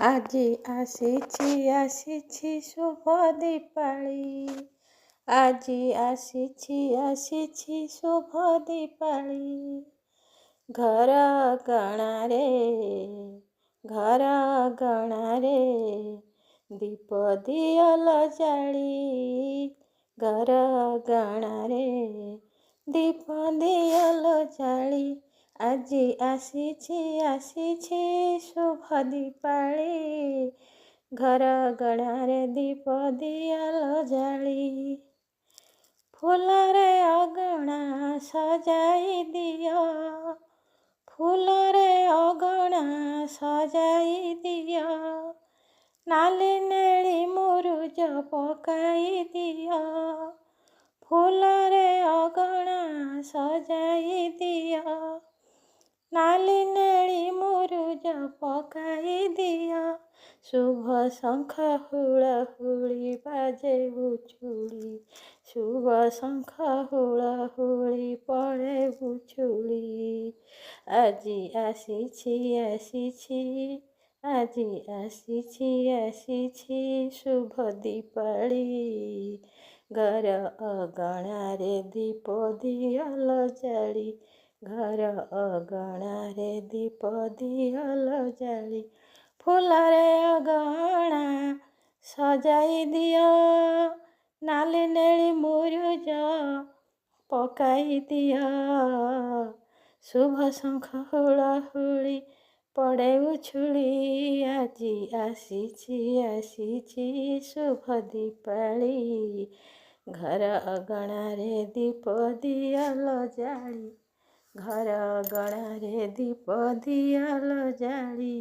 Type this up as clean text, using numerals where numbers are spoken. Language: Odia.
ଆଜି ଆସିଛି ଶୁଭ ଦୀପାଳି। ଆଜି ଆସିଛି ଶୁଭ ଦୀପାଳି। ଘର ଅଗଣାରେ ଦୀପ ଦିଅଲ ଜାଳି। ଘର ଅଗଣାରେ ଦୀପ ଦିଅଲ ଜାଳି। ଆଜି ଆସିଛି ଶୁଭ ଦୀପାଳି। ଘର ଅଗଣାରେ ଦୀପ ଦିଅଲ ଜାଳି। ଫୁଲରେ ଅଗଣା ସଜାଇ ଦିଅ। ଫୁଲରେ ଅଗଣା ସଜାଇ ଦିଅ। ନାଲି ନେଳି ମୁରୁଜ ପକାଇ ଦିଅ। ଫୁଲରେ ଅଗଣା ସଜାଇ ଦିଅ। ନାଲି ନେଳି ମୁରୁଜ ପକାଇ ଦିଅ। ଶୁଭ ଶଙ୍ଖ ହୁଳହୁଳି ବାଜେ ବୁଛୁଳି। ଶୁଭ ଶଙ୍ଖ ହୁଳହୁଳି ପଡ଼େ ବୁଛୁଳି। ଆଜି ଆସିଛି ଶୁଭ ଦୀପାଳି। ଘର ଅଗଣାରେ ଦୀପ ଦିଅଲ ଜାଳି। ଘର ଅଗଣାରେ ଦୀପ ଦିଅଲ ଜାଳି। ଫୁଲରେ ଅଗଣା ସଜାଇ ଦିଅ। ନାଲି ନେଳି ମୁରୁଜ ପକାଇ ଦିଅ। ଶୁଭ ଶଙ୍ଖ ହୁଳହୁଳି ପଡ଼େ ଉଛୁଳି। ଆଜି ଆସିଛି ଶୁଭ ଦୀପାଳି। ଘର ଅଗଣାରେ ଦୀପ ଦିଅଲ ଜାଳି। ଘର ଅଗଣାରେ ଦୀପ ଦିଅଲ ଜାଳି।